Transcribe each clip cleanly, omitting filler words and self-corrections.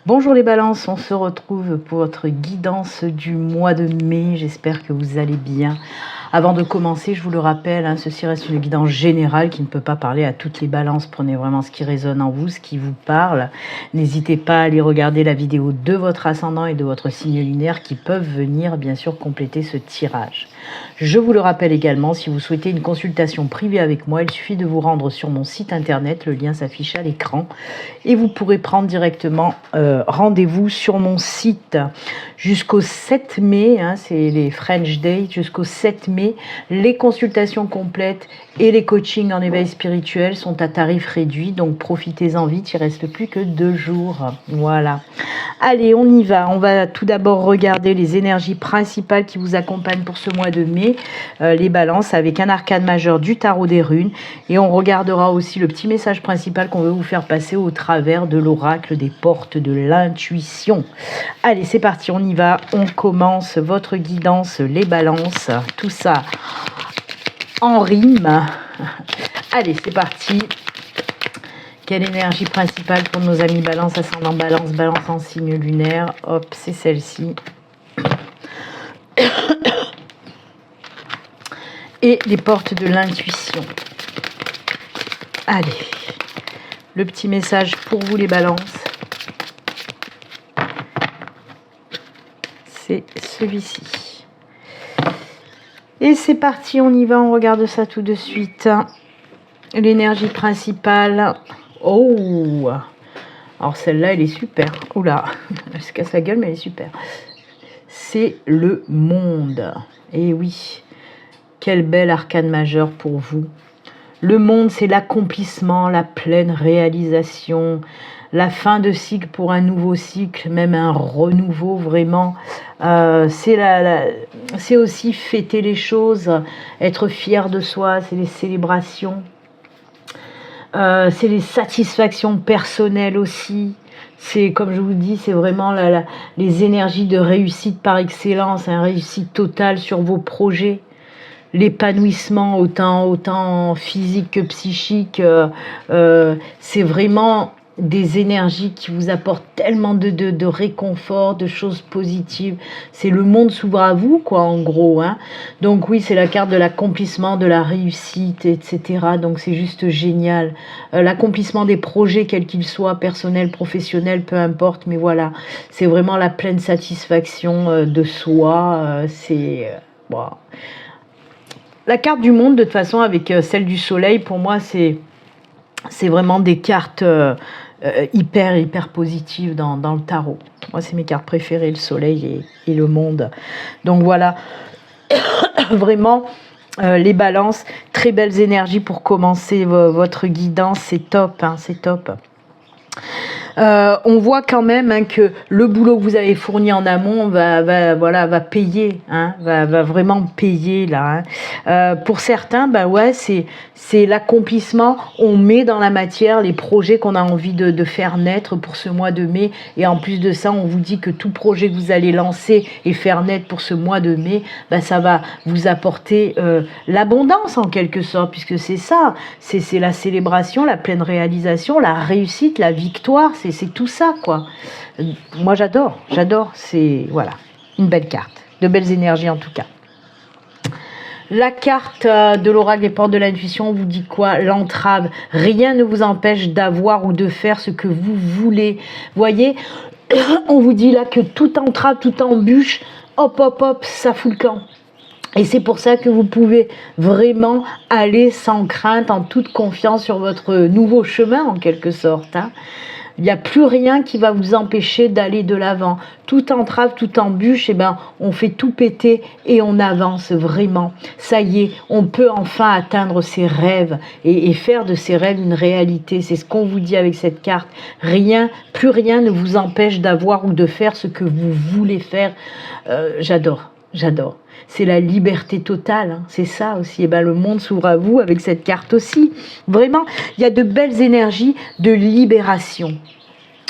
Bonjour les balances, on se retrouve pour votre guidance du mois de mai. J'espère que vous allez bien. Avant de commencer, je vous le rappelle, ceci reste une guidance générale qui ne peut pas parler à toutes les balances. Prenez vraiment ce qui résonne en vous, ce qui vous parle. N'hésitez pas à aller regarder la vidéo de votre ascendant et de votre signe lunaire qui peuvent venir bien sûr compléter ce tirage. Je vous le rappelle également, si vous souhaitez une consultation privée avec moi, il suffit de vous rendre sur mon site internet, le lien s'affiche à l'écran, et vous pourrez prendre directement rendez-vous sur mon site jusqu'au 7 mai, c'est les French Days, jusqu'au 7 mai, les consultations complètes et les coachings en éveil spirituel sont à tarif réduit, donc profitez-en vite, il ne reste plus que 2 jours, voilà. Allez, on y va, on va tout d'abord regarder les énergies principales qui vous accompagnent pour ce mois de mai, les balances avec un arcane majeur du tarot des runes, et on regardera aussi le petit message principal qu'on veut vous faire passer au travers de l'oracle des portes de l'intuition. Allez, c'est parti, on y va, on commence votre guidance, les balances, tout ça en rime. Allez, c'est parti. Quelle énergie principale pour nos amis balance, ascendant balance, balance en signe lunaire. Hop, c'est celle-ci. Et les portes de l'intuition. Allez, le petit message pour vous les balances. C'est celui-ci. Et c'est parti, on y va, on regarde ça tout de suite. L'énergie principale. Oh! Alors celle-là, elle est super. Oula, elle se casse la gueule, mais elle est super. C'est le monde. Et oui, quel bel arcane majeur pour vous. Le monde, c'est l'accomplissement, la pleine réalisation, la fin de cycle pour un nouveau cycle, même un renouveau vraiment. C'est aussi fêter les choses, être fier de soi, c'est les célébrations. C'est les satisfactions personnelles aussi. C'est, comme je vous dis, c'est vraiment les énergies de réussite par excellence, une réussite totale sur vos projets. L'épanouissement autant physique que psychique, c'est vraiment des énergies qui vous apportent tellement de réconfort, de choses positives. C'est le monde s'ouvre à vous, quoi, en gros. Donc oui, c'est la carte de l'accomplissement, de la réussite, etc. Donc c'est juste génial. L'accomplissement des projets, quels qu'ils soient, personnels, professionnels, peu importe. Mais voilà, c'est vraiment la pleine satisfaction de soi. Bon. La carte du monde, de toute façon, avec celle du soleil, pour moi, c'est vraiment des cartes hyper positives dans le tarot. Moi, c'est mes cartes préférées, le soleil et le monde. Donc voilà, vraiment, les balances, très belles énergies pour commencer votre guidance, c'est top, c'est top. On voit quand même que le boulot que vous avez fourni en amont va payer, va vraiment payer là. Pour certains, ouais, c'est l'accomplissement. On met dans la matière les projets qu'on a envie de faire naître pour ce mois de mai. Et en plus de ça, on vous dit que tout projet que vous allez lancer et faire naître pour ce mois de mai, ça va vous apporter l'abondance en quelque sorte, puisque c'est ça, c'est la célébration, la pleine réalisation, la réussite, la victoire. C'est tout ça, quoi. Moi, j'adore. C'est, voilà, une belle carte. De belles énergies, en tout cas. La carte de l'oracle des portes de l'intuition vous dit quoi? L'entrave. Rien ne vous empêche d'avoir ou de faire ce que vous voulez. Voyez, on vous dit là que toute entrave, toute embûche, hop, ça fout le camp. Et c'est pour ça que vous pouvez vraiment aller sans crainte, en toute confiance sur votre nouveau chemin, en quelque sorte. Il n'y a plus rien qui va vous empêcher d'aller de l'avant. Toute entrave, toute embûche, on fait tout péter et on avance vraiment. Ça y est, on peut enfin atteindre ses rêves et faire de ses rêves une réalité. C'est ce qu'on vous dit avec cette carte. Plus rien ne vous empêche d'avoir ou de faire ce que vous voulez faire. J'adore. C'est la liberté totale, c'est ça aussi. Le monde s'ouvre à vous avec cette carte aussi. Vraiment, il y a de belles énergies de libération,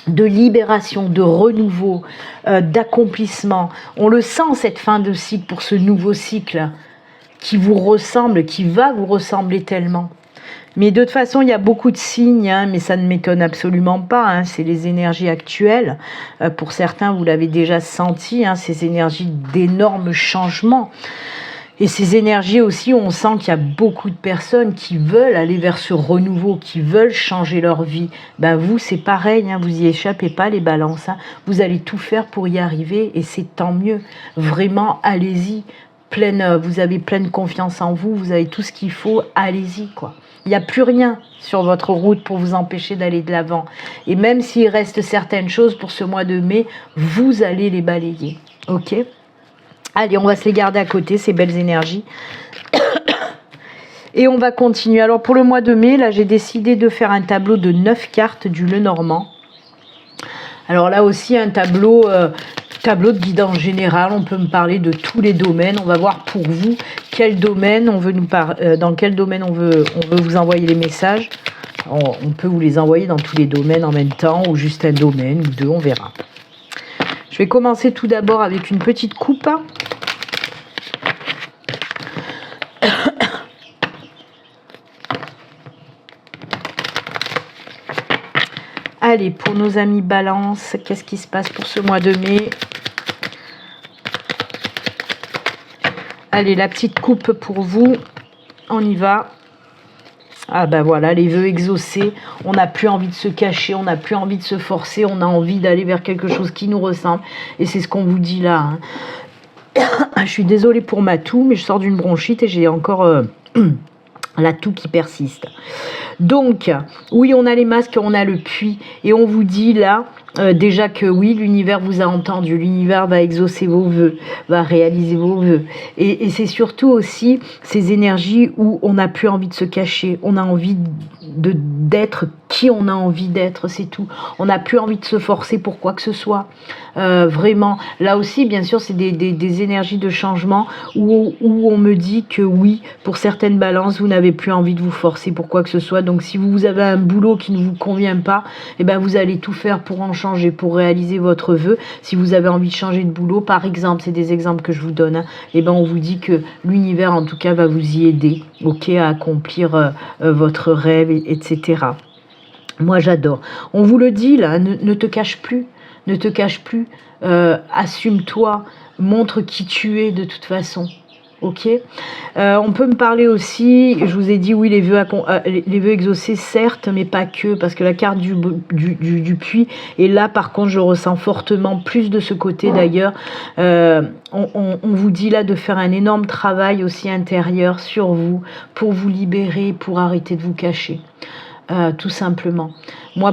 de renouveau, d'accomplissement. On le sent, cette fin de cycle pour ce nouveau cycle. qui vous ressemble, qui va vous ressembler tellement. Mais de toute façon, il y a beaucoup de signes, hein, mais ça ne m'étonne absolument pas. Hein, c'est les énergies actuelles. Pour certains, vous l'avez déjà senti, hein, ces énergies d'énormes changements. Et ces énergies aussi, on sent qu'il y a beaucoup de personnes qui veulent aller vers ce renouveau, qui veulent changer leur vie. Ben vous, c'est pareil, hein, vous y échappez pas les balances. Hein. Vous allez tout faire pour y arriver et c'est tant mieux. Vraiment, allez-y. Vous avez pleine confiance en vous, vous avez tout ce qu'il faut, allez-y, quoi. Il n'y a plus rien sur votre route pour vous empêcher d'aller de l'avant. Et même s'il reste certaines choses pour ce mois de mai, vous allez les balayer. Ok ? Allez, on va se les garder à côté, ces belles énergies. Et on va continuer. Alors pour le mois de mai, là j'ai décidé de faire un tableau de 9 cartes du Lenormand. Alors là aussi un tableau de guidance générale, on peut me parler de tous les domaines. On va voir pour vous quel domaine on veut dans quel domaine on veut vous envoyer les messages. On peut vous les envoyer dans tous les domaines en même temps ou juste un domaine ou deux, on verra. Je vais commencer tout d'abord avec une petite coupe. Allez, pour nos amis Balance, qu'est-ce qui se passe pour ce mois de mai? Allez, la petite coupe pour vous. On y va. Ah ben voilà, les vœux exaucés. On n'a plus envie de se cacher, on n'a plus envie de se forcer, on a envie d'aller vers quelque chose qui nous ressemble. Et c'est ce qu'on vous dit là. Hein. Je suis désolée pour ma toux, mais je sors d'une bronchite et j'ai encore la toux qui persiste. Donc, oui, on a les masques, on a le puits. Et on vous dit là, déjà que oui, l'univers vous a entendu. L'univers va exaucer vos vœux, va réaliser vos vœux. Et c'est surtout aussi ces énergies où on n'a plus envie de se cacher. On a envie d'être qui on a envie d'être, c'est tout. On n'a plus envie de se forcer pour quoi que ce soit. Vraiment, là aussi, bien sûr, c'est des énergies de changement où on me dit que oui, pour certaines balances, vous n'avez plus envie de vous forcer pour quoi que ce soit. Donc, si vous avez un boulot qui ne vous convient pas, eh ben, vous allez tout faire pour en changer, pour réaliser votre vœu. Si vous avez envie de changer de boulot, par exemple, c'est des exemples que je vous donne, hein, eh ben, on vous dit que l'univers, en tout cas, va vous y aider, ok, à accomplir votre rêve, etc. Moi, j'adore. On vous le dit, là, ne te cache plus. Ne te cache plus. Assume-toi. Montre qui tu es de toute façon. Ok. On peut me parler aussi, je vous ai dit, oui, les vœux exaucés, certes, mais pas que, parce que la carte du puits, et là, par contre, je ressens fortement plus de ce côté, d'ailleurs. On vous dit là de faire un énorme travail aussi intérieur sur vous, pour vous libérer, pour arrêter de vous cacher. Tout simplement.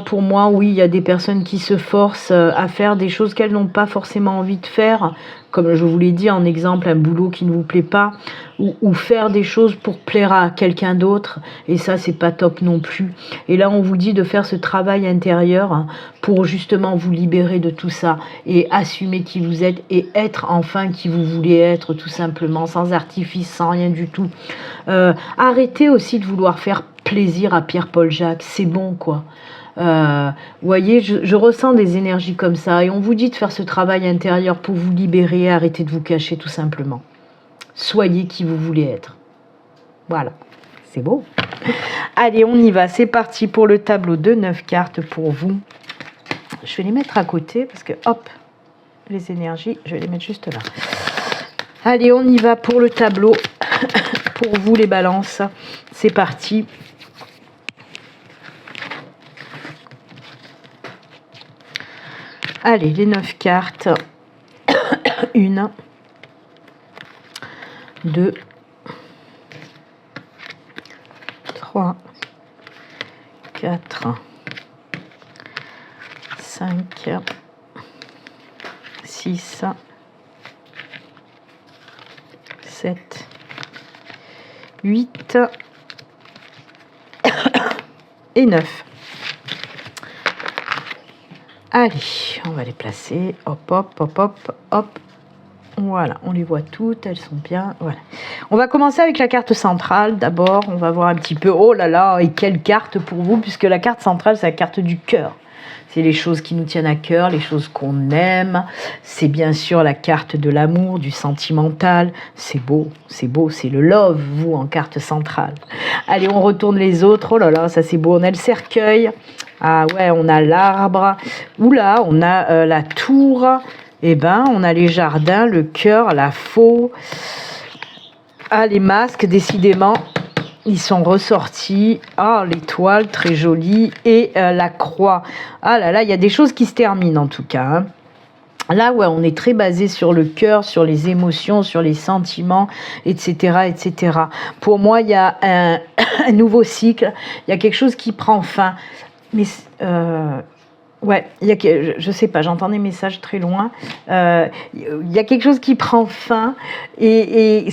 Pour moi, oui, il y a des personnes qui se forcent à faire des choses qu'elles n'ont pas forcément envie de faire, comme je vous l'ai dit en exemple, un boulot qui ne vous plaît pas, ou faire des choses pour plaire à quelqu'un d'autre, et ça, c'est pas top non plus. Et là, on vous dit de faire ce travail intérieur pour justement vous libérer de tout ça, et assumer qui vous êtes, et être enfin qui vous voulez être, tout simplement, sans artifice, sans rien du tout. Arrêtez aussi de vouloir faire plaisir à Pierre-Paul Jacques, c'est bon quoi. Vous voyez, je ressens des énergies comme ça et on vous dit de faire ce travail intérieur pour vous libérer, arrêter de vous cacher tout simplement. Soyez qui vous voulez être. Voilà, c'est beau. Allez, on y va, c'est parti pour le tableau de 9 cartes pour vous. Je vais les mettre à côté parce que hop, les énergies, je vais les mettre juste là. Allez, on y va pour le tableau. Pour vous les balances, c'est parti. Allez, les 9 cartes. 1, 2, 3, 4, 5, 6, 7, 8 et 9. Allez, on va les placer. Hop, hop, hop, hop, hop. Voilà, on les voit toutes, elles sont bien. Voilà. On va commencer avec la carte centrale. D'abord, on va voir un petit peu. Oh là là, et quelle carte pour vous, puisque la carte centrale, c'est la carte du cœur. C'est les choses qui nous tiennent à cœur, les choses qu'on aime. C'est bien sûr la carte de l'amour, du sentimental. C'est beau, c'est beau, c'est le love, vous, en carte centrale. Allez, on retourne les autres. Oh là là, ça c'est beau. On a le cercueil. Ah ouais, on a l'arbre. Oula, on a la tour. Eh ben, on a les jardins, le cœur, la faux. Ah, les masques, décidément, ils sont ressortis. Ah, l'étoile, très jolie. Et la croix. Ah là là, il y a des choses qui se terminent en tout cas. Hein. Là, ouais, on est très basé sur le cœur, sur les émotions, sur les sentiments, etc., etc. Pour moi, il y a un nouveau cycle. Il y a quelque chose qui prend fin. Mais... ouais, je sais pas, j'entends des messages très loin. Il y a quelque chose qui prend fin et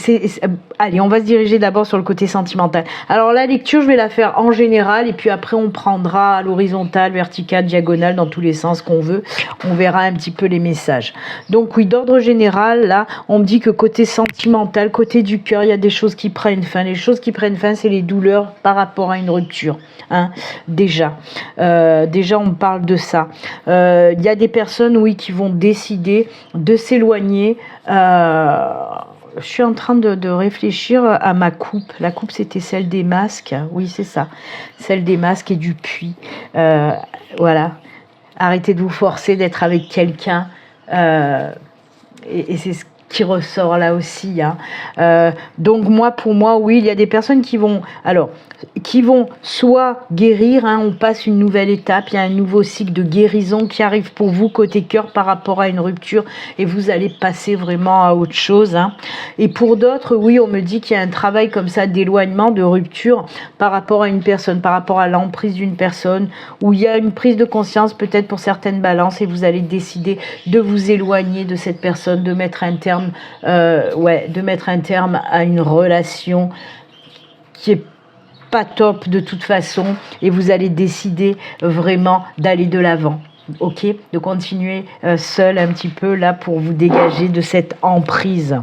allez, on va se diriger d'abord sur le côté sentimental. Alors la lecture, je vais la faire en général et puis après on prendra à l'horizontale, verticale, diagonale, dans tous les sens qu'on veut. On verra un petit peu les messages. Donc oui, d'ordre général, là, on me dit que côté sentimental, côté du cœur, il y a des choses qui prennent fin. Les choses qui prennent fin, c'est les douleurs par rapport à une rupture. Hein, déjà, on parle de ça. Il y a des personnes, oui, qui vont décider de s'éloigner. Je suis en train de réfléchir à ma coupe. La coupe, c'était celle des masques. Oui, c'est ça. Celle des masques et du puits. Voilà. Arrêtez de vous forcer d'être avec quelqu'un. Et c'est ce qui ressort là aussi. Hein. Donc pour moi, oui, il y a des personnes qui vont soit guérir, hein, on passe une nouvelle étape, il y a un nouveau cycle de guérison qui arrive pour vous côté cœur par rapport à une rupture et vous allez passer vraiment à autre chose. Hein. Et pour d'autres, oui, on me dit qu'il y a un travail comme ça d'éloignement, de rupture par rapport à une personne, par rapport à l'emprise d'une personne, où il y a une prise de conscience peut-être pour certaines balances et vous allez décider de vous éloigner de cette personne, de mettre un terme, de mettre un terme à une relation qui est pas top de toute façon et vous allez décider vraiment d'aller de l'avant, ok, de continuer seul un petit peu là pour vous dégager de cette emprise.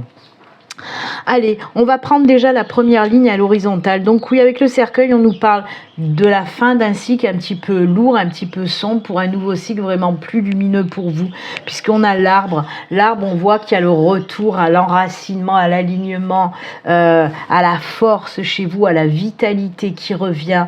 Allez, on va prendre déjà la première ligne à l'horizontale. Donc oui, avec le cercueil, on nous parle de la fin d'un cycle un petit peu lourd, un petit peu sombre, pour un nouveau cycle vraiment plus lumineux pour vous, puisqu'on a l'arbre. L'arbre, on voit qu'il y a le retour à l'enracinement, à l'alignement, à la force chez vous, à la vitalité qui revient.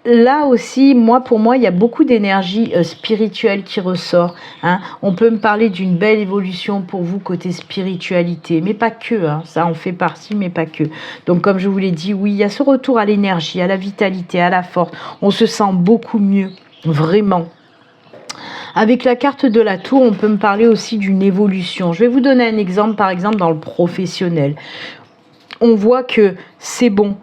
Là aussi, pour moi, il y a beaucoup d'énergie spirituelle qui ressort. Hein. On peut me parler d'une belle évolution pour vous côté spiritualité, mais pas que. Hein. Ça en fait partie, mais pas que. Donc, comme je vous l'ai dit, oui, il y a ce retour à l'énergie, à la vitalité, à la force. On se sent beaucoup mieux, vraiment. Avec la carte de la tour, on peut me parler aussi d'une évolution. Je vais vous donner un exemple, par exemple, dans le professionnel. On voit que c'est bon.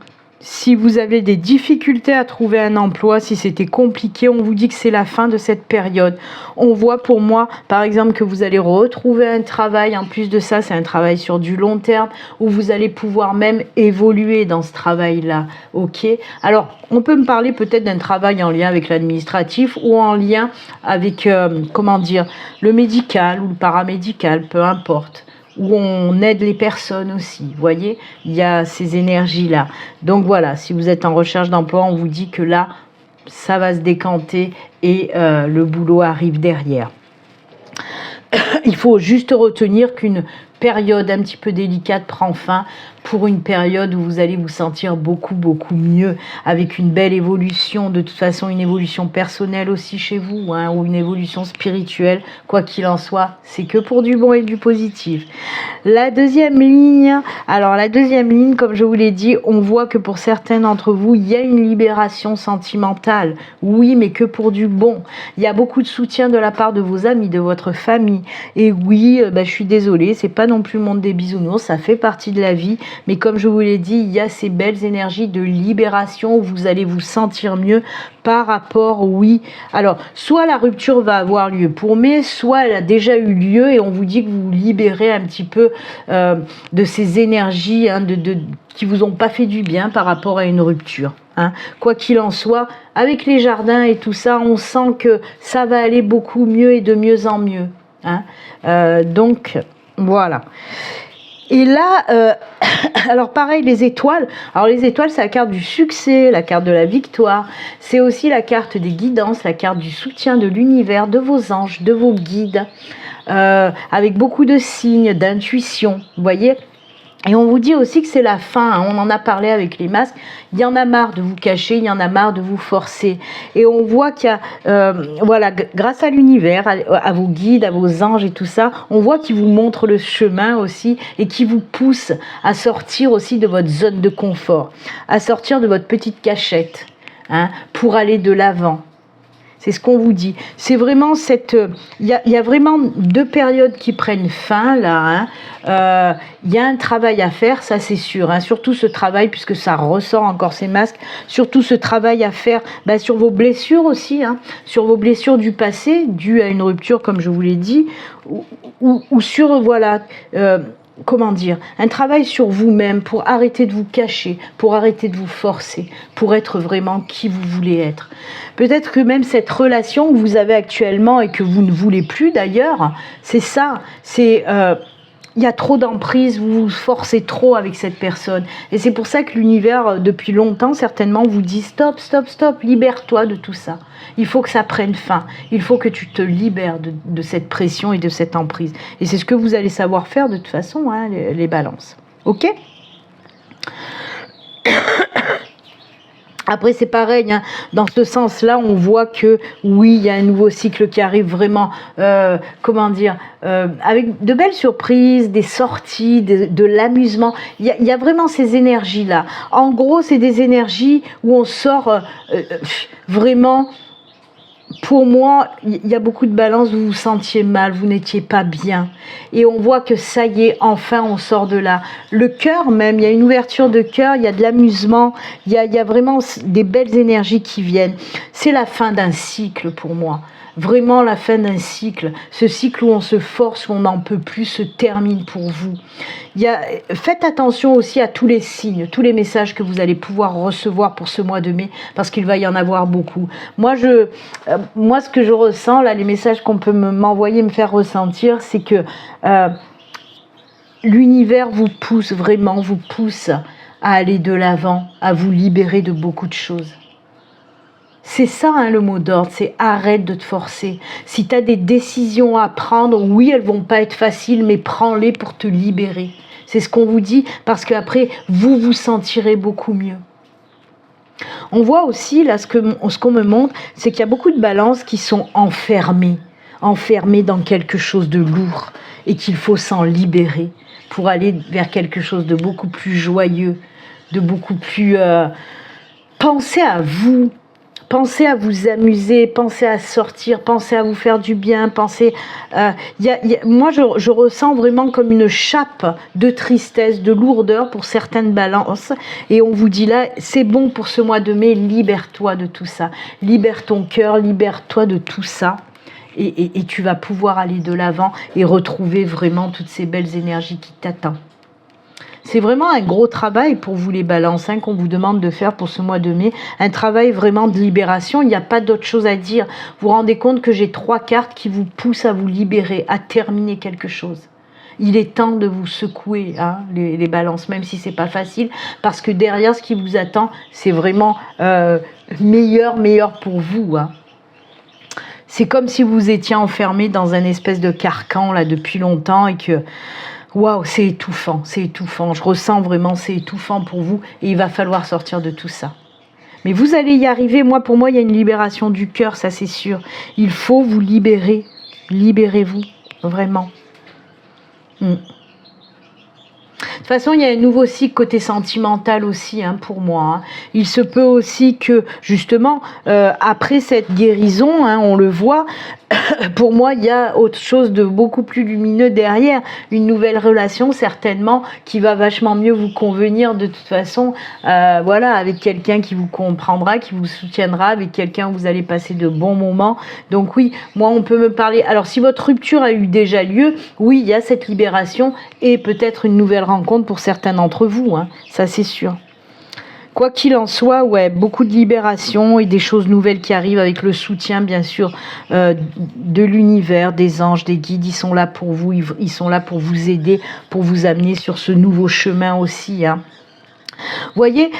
Si vous avez des difficultés à trouver un emploi, si c'était compliqué, on vous dit que c'est la fin de cette période. On voit pour moi, par exemple, que vous allez retrouver un travail. En plus de ça, c'est un travail sur du long terme où vous allez pouvoir même évoluer dans ce travail-là. Ok. Alors, on peut me parler peut-être d'un travail en lien avec l'administratif ou en lien avec, le médical ou le paramédical, peu importe. Où on aide les personnes aussi, vous voyez, il y a ces énergies-là. Donc voilà, si vous êtes en recherche d'emploi, on vous dit que là, ça va se décanter et le boulot arrive derrière. Il faut juste retenir qu'une période un petit peu délicate prend fin pour une période où vous allez vous sentir beaucoup, beaucoup mieux, avec une belle évolution, de toute façon une évolution personnelle aussi chez vous, hein, ou une évolution spirituelle, quoi qu'il en soit, c'est que pour du bon et du positif. La deuxième ligne, comme je vous l'ai dit, on voit que pour certains d'entre vous, il y a une libération sentimentale, oui, mais que pour du bon. Il y a beaucoup de soutien de la part de vos amis, de votre famille, et oui, je suis désolée, c'est pas non plus le monde des bisounours, ça fait partie de la vie, mais comme je vous l'ai dit, il y a ces belles énergies de libération où vous allez vous sentir mieux par rapport, oui. Alors, soit la rupture va avoir lieu pour mai, soit elle a déjà eu lieu et on vous dit que vous vous libérez un petit peu de ces énergies qui vous ont pas fait du bien par rapport à une rupture. Hein. Quoi qu'il en soit, avec les jardins et tout ça, on sent que ça va aller beaucoup mieux et de mieux en mieux. Hein. Donc, Voilà. Et là, alors pareil, les étoiles. Alors les étoiles, c'est la carte du succès, la carte de la victoire. C'est aussi la carte des guidances, la carte du soutien de l'univers, de vos anges, de vos guides, avec beaucoup de signes, d'intuition. Vous voyez ? Et on vous dit aussi que c'est la fin, hein, on en a parlé avec les masques, il y en a marre de vous cacher, il y en a marre de vous forcer. Et on voit qu'il y a, voilà, grâce à l'univers, à vos guides, à vos anges et tout ça, on voit qu'ils vous montrent le chemin aussi et qui vous poussent à sortir aussi de votre zone de confort, à sortir de votre petite cachette, hein, pour aller de l'avant. C'est ce qu'on vous dit. C'est vraiment cette... Il y a vraiment deux périodes qui prennent fin, là. Hein. Il y a un travail à faire, ça c'est sûr. Hein. Surtout ce travail, puisque ça ressort encore ces masques, surtout ce travail à faire sur vos blessures aussi, hein, sur vos blessures du passé, dues à une rupture, comme je vous l'ai dit, ou sur, voilà... comment dire, un travail sur vous-même pour arrêter de vous cacher, pour arrêter de vous forcer, pour être vraiment qui vous voulez être. Peut-être que même cette relation que vous avez actuellement et que vous ne voulez plus d'ailleurs, c'est ça, c'est... il y a trop d'emprise, vous vous forcez trop avec cette personne. Et c'est pour ça que l'univers, depuis longtemps, certainement, vous dit stop, stop, stop, libère-toi de tout ça. Il faut que ça prenne fin. Il faut que tu te libères de cette pression et de cette emprise. Et c'est ce que vous allez savoir faire de toute façon, hein, les balances. Ok ? Après, c'est pareil, hein, dans ce sens-là, on voit que, oui, il y a un nouveau cycle qui arrive vraiment, comment dire, avec de belles surprises, des sorties, de l'amusement. Il y a vraiment ces énergies-là. En gros, c'est des énergies où on sort vraiment... Pour moi, il y a beaucoup de balances, vous vous sentiez mal, vous n'étiez pas bien. Et on voit que ça y est, enfin on sort de là. Le cœur même, il y a une ouverture de cœur, il y a de l'amusement, il y a vraiment des belles énergies qui viennent. C'est la fin d'un cycle pour moi. Vraiment la fin d'un cycle. Ce cycle où on se force, où on n'en peut plus, se termine pour vous. Faites attention aussi à tous les signes, tous les messages que vous allez pouvoir recevoir pour ce mois de mai, parce qu'il va y en avoir beaucoup. Moi, ce que je ressens, là, les messages qu'on peut m'envoyer, me faire ressentir, c'est que l'univers vous pousse vraiment, vous pousse à aller de l'avant, à vous libérer de beaucoup de choses. C'est ça, hein, le mot d'ordre, c'est arrête de te forcer. Si tu as des décisions à prendre, oui, elles vont pas être faciles, mais prends-les pour te libérer. C'est ce qu'on vous dit, parce qu'après, vous vous sentirez beaucoup mieux. On voit aussi, là, ce qu'on me montre, c'est qu'il y a beaucoup de balances qui sont enfermées dans quelque chose de lourd, et qu'il faut s'en libérer pour aller vers quelque chose de beaucoup plus joyeux, de beaucoup plus... Pensez à vous. Pensez à vous amuser, pensez à sortir, pensez à vous faire du bien, pensez... moi, je ressens vraiment comme une chape de tristesse, de lourdeur pour certaines balances. Et on vous dit là, c'est bon pour ce mois de mai, libère-toi de tout ça. Libère ton cœur, libère-toi de tout ça. Et tu vas pouvoir aller de l'avant et retrouver vraiment toutes ces belles énergies qui t'attendent. C'est vraiment un gros travail pour vous les balances, hein, qu'on vous demande de faire pour ce mois de mai. Un travail vraiment de libération, il n'y a pas d'autre chose à dire. Vous vous rendez compte que j'ai 3 cartes qui vous poussent à vous libérer, à terminer quelque chose. Il est temps de vous secouer, hein, les balances, même si c'est pas facile, parce que derrière ce qui vous attend, c'est vraiment meilleur pour vous. Hein. C'est comme si vous étiez enfermé dans un espèce de carcan là depuis longtemps et que... Waouh, c'est étouffant. Je ressens vraiment, c'est étouffant pour vous et il va falloir sortir de tout ça. Mais vous allez y arriver. Pour moi, il y a une libération du cœur, ça c'est sûr. Il faut vous libérer. Libérez-vous, vraiment. De toute façon, il y a un nouveau cycle côté sentimental aussi, hein, pour moi. Hein. Il se peut aussi que, justement, après cette guérison, hein, on le voit, pour moi, il y a autre chose de beaucoup plus lumineux derrière. Une nouvelle relation, certainement, qui va vachement mieux vous convenir de toute façon. Voilà, avec quelqu'un qui vous comprendra, qui vous soutiendra, avec quelqu'un où vous allez passer de bons moments. Donc oui, moi, on peut me parler... Alors, si votre rupture a eu déjà lieu, oui, il y a cette libération et peut-être une nouvelle rencontre pour certains d'entre vous. Hein, ça, c'est sûr. Quoi qu'il en soit, ouais, beaucoup de libération et des choses nouvelles qui arrivent avec le soutien, bien sûr, de l'univers, des anges, des guides. Ils sont là pour vous, ils sont là pour vous aider, pour vous amener sur ce nouveau chemin aussi, hein. Vous voyez,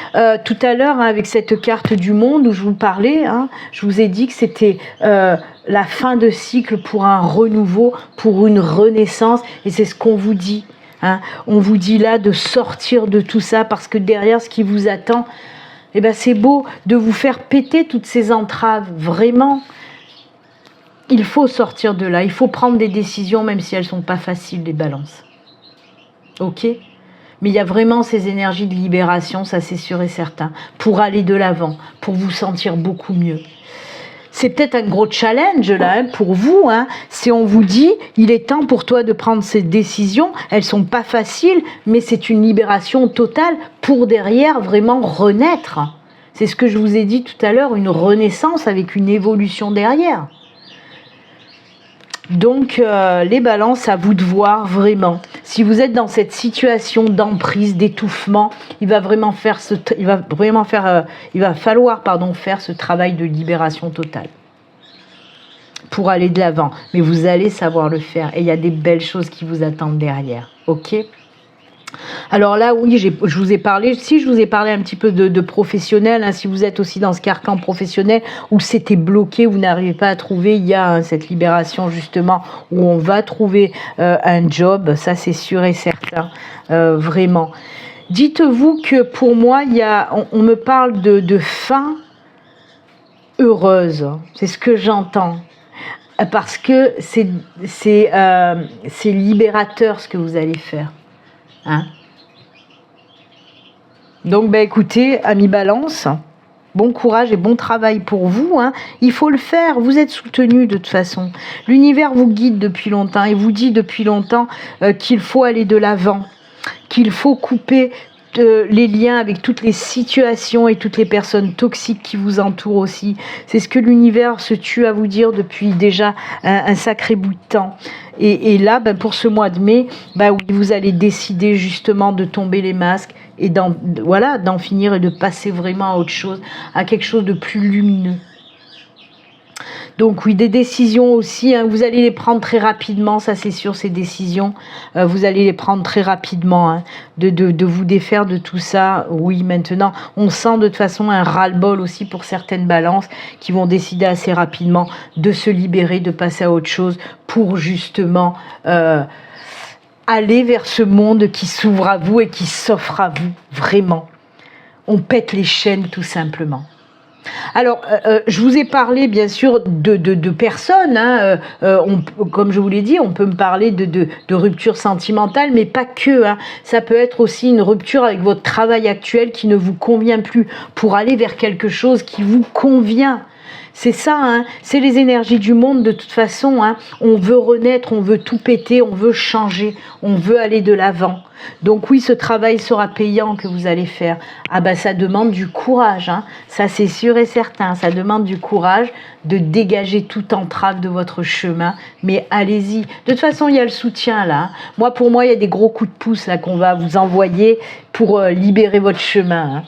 tout à l'heure, hein, avec cette carte du monde où je vous parlais, hein, je vous ai dit que c'était la fin de cycle pour un renouveau, pour une renaissance, et c'est ce qu'on vous dit. Hein. On vous dit là de sortir de tout ça, parce que derrière, ce qui vous attend, eh ben, c'est beau de vous faire péter toutes ces entraves, vraiment. Il faut sortir de là, il faut prendre des décisions, même si elles ne sont pas faciles, les balances. Ok ? Mais il y a vraiment ces énergies de libération, ça c'est sûr et certain, pour aller de l'avant, pour vous sentir beaucoup mieux. C'est peut-être un gros challenge là, hein, pour vous, hein, si on vous dit, il est temps pour toi de prendre ces décisions, elles sont pas faciles, mais c'est une libération totale pour derrière vraiment renaître. C'est ce que je vous ai dit tout à l'heure, une renaissance avec une évolution derrière. Donc, les balances, à vous de voir vraiment. Si vous êtes dans cette situation d'emprise, d'étouffement, il va falloir faire ce travail de libération totale pour aller de l'avant. Mais vous allez savoir le faire et il y a des belles choses qui vous attendent derrière. Ok ? Alors là, oui, je vous ai parlé un petit peu de professionnel, hein, si vous êtes aussi dans ce carcan professionnel où c'était bloqué, vous n'arrivez pas à trouver, il y a hein, cette libération justement où on va trouver un job, ça c'est sûr et certain, vraiment. Dites-vous que pour moi, on me parle de fin heureuse, c'est ce que j'entends. Parce que c'est libérateur ce que vous allez faire. Hein? Donc écoutez, amis Balance, bon courage et bon travail pour vous, hein. Il faut le faire, vous êtes soutenus de toute façon. L'univers vous guide depuis longtemps et vous dit depuis longtemps qu'il faut aller de l'avant, qu'il faut couper les liens avec toutes les situations et toutes les personnes toxiques qui vous entourent aussi. C'est ce que l'univers se tue à vous dire depuis déjà un sacré bout de temps. Et là, pour ce mois de mai, oui, vous allez décider justement de tomber les masques et d'en finir et de passer vraiment à autre chose, à quelque chose de plus lumineux. Donc oui, des décisions aussi, hein, vous allez les prendre très rapidement, ça c'est sûr, ces décisions, vous allez les prendre très rapidement, hein, de vous défaire de tout ça. Oui, maintenant, on sent de toute façon un ras-le-bol aussi pour certaines balances qui vont décider assez rapidement de se libérer, de passer à autre chose pour justement aller vers ce monde qui s'ouvre à vous et qui s'offre à vous, vraiment. On pète les chaînes tout simplement. Alors, je vous ai parlé bien sûr de personnes, hein, comme je vous l'ai dit, on peut me parler de rupture sentimentale, mais pas que, hein. Ça peut être aussi une rupture avec votre travail actuel qui ne vous convient plus, pour aller vers quelque chose qui vous convient. C'est ça, hein, c'est les énergies du monde de toute façon, hein. On veut renaître, on veut tout péter, on veut changer, on veut aller de l'avant. Donc oui, ce travail sera payant que vous allez faire. Ça demande du courage, hein. Ça c'est sûr et certain, ça demande du courage de dégager toute entrave de votre chemin, mais allez-y. De toute façon, il y a le soutien là. Pour moi, il y a des gros coups de pouce là qu'on va vous envoyer pour libérer votre chemin, hein.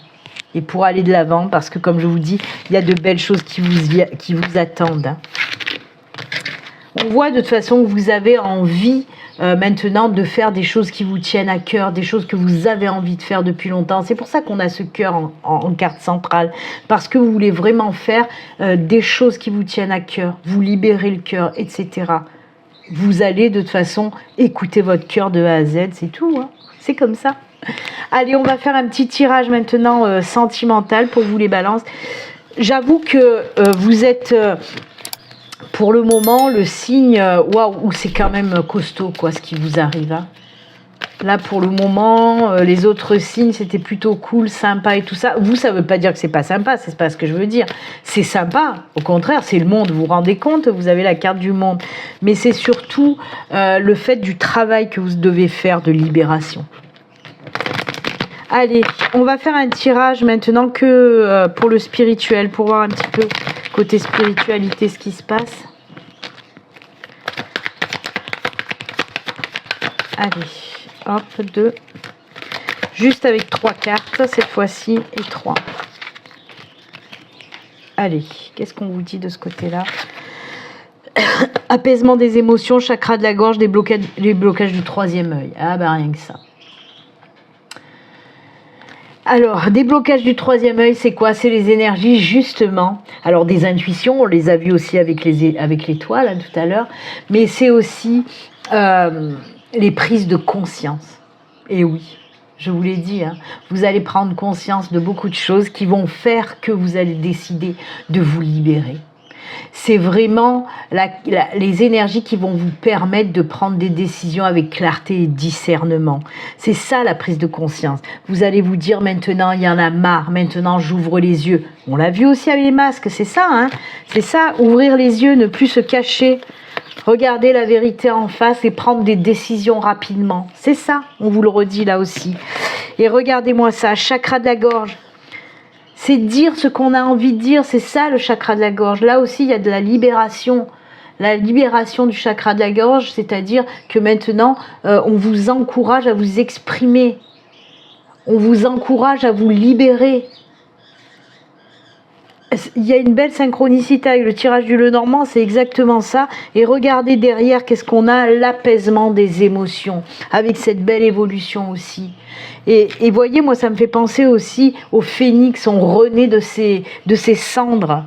Et pour aller de l'avant, parce que comme je vous dis, il y a de belles choses qui vous attendent. Hein. On voit de toute façon que vous avez envie maintenant de faire des choses qui vous tiennent à cœur, des choses que vous avez envie de faire depuis longtemps. C'est pour ça qu'on a ce cœur en carte centrale, parce que vous voulez vraiment faire des choses qui vous tiennent à cœur, vous libérer le cœur, etc. Vous allez de toute façon écouter votre cœur de A à Z, c'est tout, hein. C'est comme ça. Allez, on va faire un petit tirage maintenant sentimental pour vous les balances. J'avoue que vous êtes pour le moment le signe, waouh, c'est quand même costaud quoi ce qui vous arrive. Hein. Là pour le moment, les autres signes c'était plutôt cool, sympa et tout ça. Vous, ça veut pas dire que c'est pas sympa, c'est pas ce que je veux dire. C'est sympa, au contraire, c'est le monde, vous vous rendez compte, vous avez la carte du monde. Mais c'est surtout le fait du travail que vous devez faire de libération. Allez, on va faire un tirage maintenant que pour le spirituel, pour voir un petit peu côté spiritualité ce qui se passe. Allez, hop, 2. Juste avec 3 cartes cette fois-ci et 3. Allez, qu'est-ce qu'on vous dit de ce côté-là? Apaisement des émotions, chakra de la gorge, les blocages du 3e œil. Ah bah rien que ça. Alors, déblocage du 3e œil, c'est quoi? C'est les énergies, justement. Alors, des intuitions, on les a vues aussi avec l'étoile, hein, tout à l'heure. Mais c'est aussi les prises de conscience. Et oui, je vous l'ai dit, hein, vous allez prendre conscience de beaucoup de choses qui vont faire que vous allez décider de vous libérer. C'est vraiment les énergies qui vont vous permettre de prendre des décisions avec clarté et discernement. C'est ça la prise de conscience. Vous allez vous dire maintenant, il y en a marre, maintenant j'ouvre les yeux. On l'a vu aussi avec les masques, c'est ça, hein? C'est ça, ouvrir les yeux, ne plus se cacher, regarder la vérité en face et prendre des décisions rapidement. C'est ça, on vous le redit là aussi. Et regardez-moi ça, chakra de la gorge. C'est dire ce qu'on a envie de dire, c'est ça le chakra de la gorge. Là aussi, il y a de la libération du chakra de la gorge, c'est-à-dire que maintenant, on vous encourage à vous exprimer. On vous encourage à vous libérer. Il y a une belle synchronicité avec le tirage du Lenormand, c'est exactement ça. Et regardez derrière, qu'est-ce qu'on a? L'apaisement des émotions, avec cette belle évolution aussi. Et voyez, moi, ça me fait penser aussi au phénix, on renaît de ses cendres.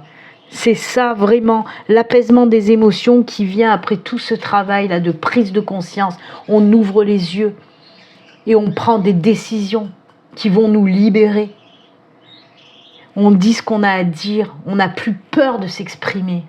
C'est ça, vraiment, l'apaisement des émotions qui vient après tout ce travail-là de prise de conscience. On ouvre les yeux et on prend des décisions qui vont nous libérer. On dit ce qu'on a à dire, on n'a plus peur de s'exprimer.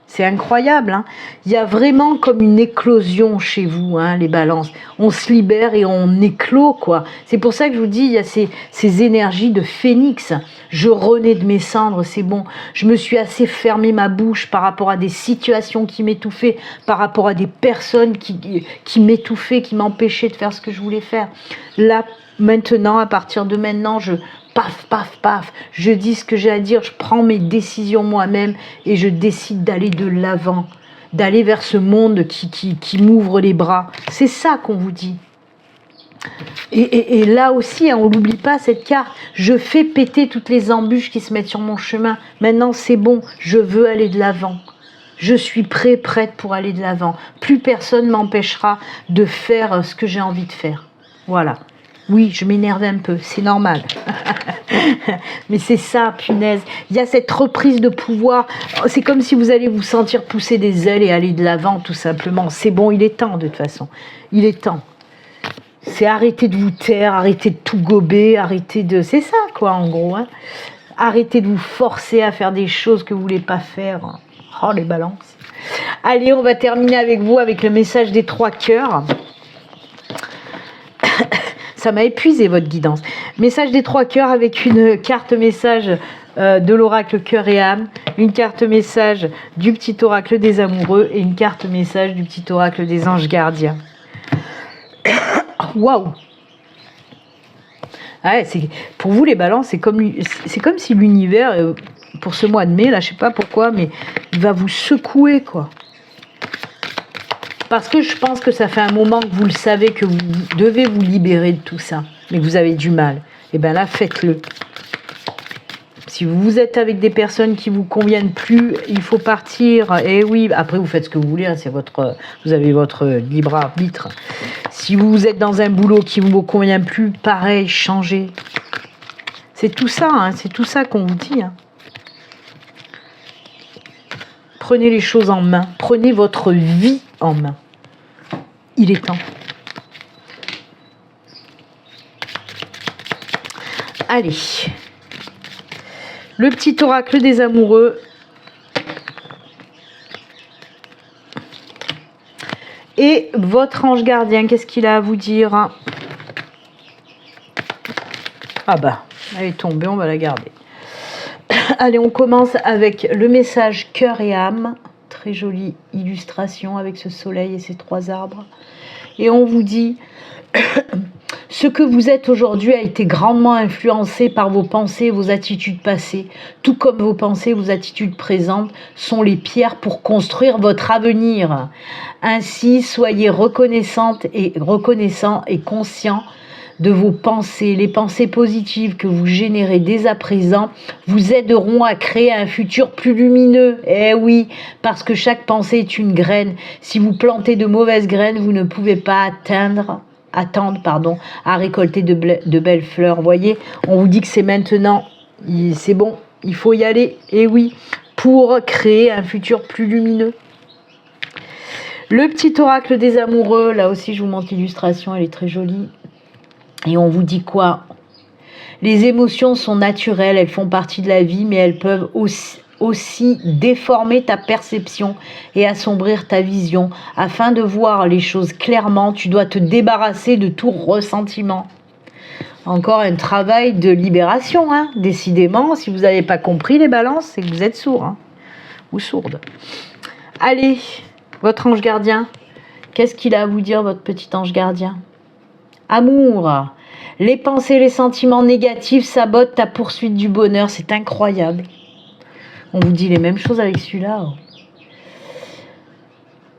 C'est incroyable, hein. Il y a vraiment comme une éclosion chez vous, hein, les balances. On se libère et on éclot, quoi. C'est pour ça que je vous dis, il y a ces énergies de phénix. Je renais de mes cendres, c'est bon. Je me suis assez fermé ma bouche par rapport à des situations qui m'étouffaient, par rapport à des personnes qui m'étouffaient, qui m'empêchaient de faire ce que je voulais faire. Là, maintenant, à partir de maintenant, paf, paf, paf, je dis ce que j'ai à dire, je prends mes décisions moi-même et je décide d'aller de l'avant, d'aller vers ce monde qui m'ouvre les bras. C'est ça qu'on vous dit. Et là aussi, hein, on n'oublie pas cette carte. Je fais péter toutes les embûches qui se mettent sur mon chemin. Maintenant, c'est bon, je veux aller de l'avant. Je suis prête pour aller de l'avant. Plus personne m'empêchera de faire ce que j'ai envie de faire. Voilà. Oui, je m'énerve un peu, c'est normal. Mais c'est ça, punaise. Il y a cette reprise de pouvoir. C'est comme si vous allez vous sentir pousser des ailes et aller de l'avant, tout simplement. C'est bon, il est temps, de toute façon. Il est temps. C'est arrêter de vous taire, arrêter de tout gober, arrêter de... C'est ça, quoi, en gros. Hein. Arrêtez de vous forcer à faire des choses que vous ne voulez pas faire. Oh, les balances. Allez, on va terminer avec vous, avec le message des 3 cœurs. Ça m'a épuisé votre guidance. Message des 3 cœurs avec une carte message de l'oracle cœur et âme, une carte message du petit oracle des amoureux et une carte message du petit oracle des anges gardiens. Waouh! Ouais, pour vous les balances, c'est comme si l'univers, pour ce mois de mai, là je sais pas pourquoi, mais il va vous secouer, quoi. Parce que je pense que ça fait un moment que vous le savez, que vous devez vous libérer de tout ça, mais que vous avez du mal. Et bien là, faites-le. Si vous êtes avec des personnes qui ne vous conviennent plus, il faut partir. Et oui, après vous faites ce que vous voulez, hein, vous avez votre libre arbitre. Si vous êtes dans un boulot qui ne vous convient plus, pareil, changez. C'est tout ça, hein, c'est tout ça qu'on vous dit. Hein. Prenez les choses en main, prenez votre vie en main. Il est temps. Allez. Le petit oracle des amoureux. Et votre ange gardien, qu'est-ce qu'il a à vous dire? Ah bah, elle est tombée, on va la garder. Allez, on commence avec le message cœur et âme. Très jolie illustration avec ce soleil et ces 3 arbres. Et on vous dit, ce que vous êtes aujourd'hui a été grandement influencé par vos pensées et vos attitudes passées, tout comme vos pensées et vos attitudes présentes sont les pierres pour construire votre avenir. Ainsi, soyez reconnaissant et conscient de vos pensées, les pensées positives que vous générez dès à présent, vous aideront à créer un futur plus lumineux. Eh oui, parce que chaque pensée est une graine. Si vous plantez de mauvaises graines, vous ne pouvez pas attendre à récolter de belles fleurs. Vous voyez, on vous dit que c'est maintenant, c'est bon, il faut y aller. Et oui, pour créer un futur plus lumineux. Le petit oracle des amoureux, là aussi je vous montre l'illustration, elle est très jolie. Et on vous dit quoi? Les émotions sont naturelles, elles font partie de la vie, mais elles peuvent aussi déformer ta perception et assombrir ta vision. Afin de voir les choses clairement, tu dois te débarrasser de tout ressentiment. Encore un travail de libération, hein. Décidément, si vous n'avez pas compris les balances, c'est que vous êtes sourd, hein, ou sourde. Allez, votre ange gardien, qu'est-ce qu'il a à vous dire, votre petit ange gardien? Amour, les pensées, les sentiments négatifs sabotent ta poursuite du bonheur, c'est incroyable. On vous dit les mêmes choses avec celui-là.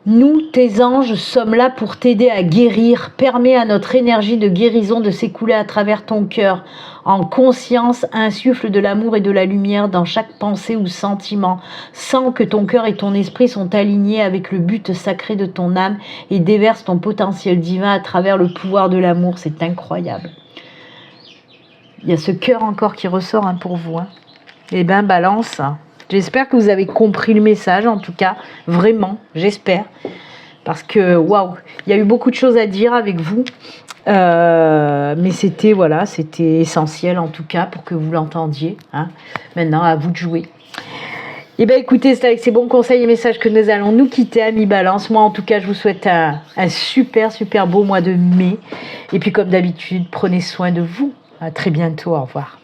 Nous, tes anges, sommes là pour t'aider à guérir. Permets à notre énergie de guérison de s'écouler à travers ton cœur. En conscience, insuffle de l'amour et de la lumière dans chaque pensée ou sentiment. Sens que ton cœur et ton esprit sont alignés avec le but sacré de ton âme et déverse ton potentiel divin à travers le pouvoir de l'amour. C'est incroyable. Il y a ce cœur encore qui ressort, hein, pour vous. Hein. Eh bien, balance. J'espère que vous avez compris le message, en tout cas, vraiment, j'espère. Parce que, waouh, il y a eu beaucoup de choses à dire avec vous. Mais c'était, voilà, c'était essentiel, en tout cas, pour que vous l'entendiez. Hein. Maintenant, à vous de jouer. Eh bien, écoutez, c'est avec ces bons conseils et messages que nous allons nous quitter, amis Balance. Moi, en tout cas, je vous souhaite un super, super beau mois de mai. Et puis, comme d'habitude, prenez soin de vous. À très bientôt, au revoir.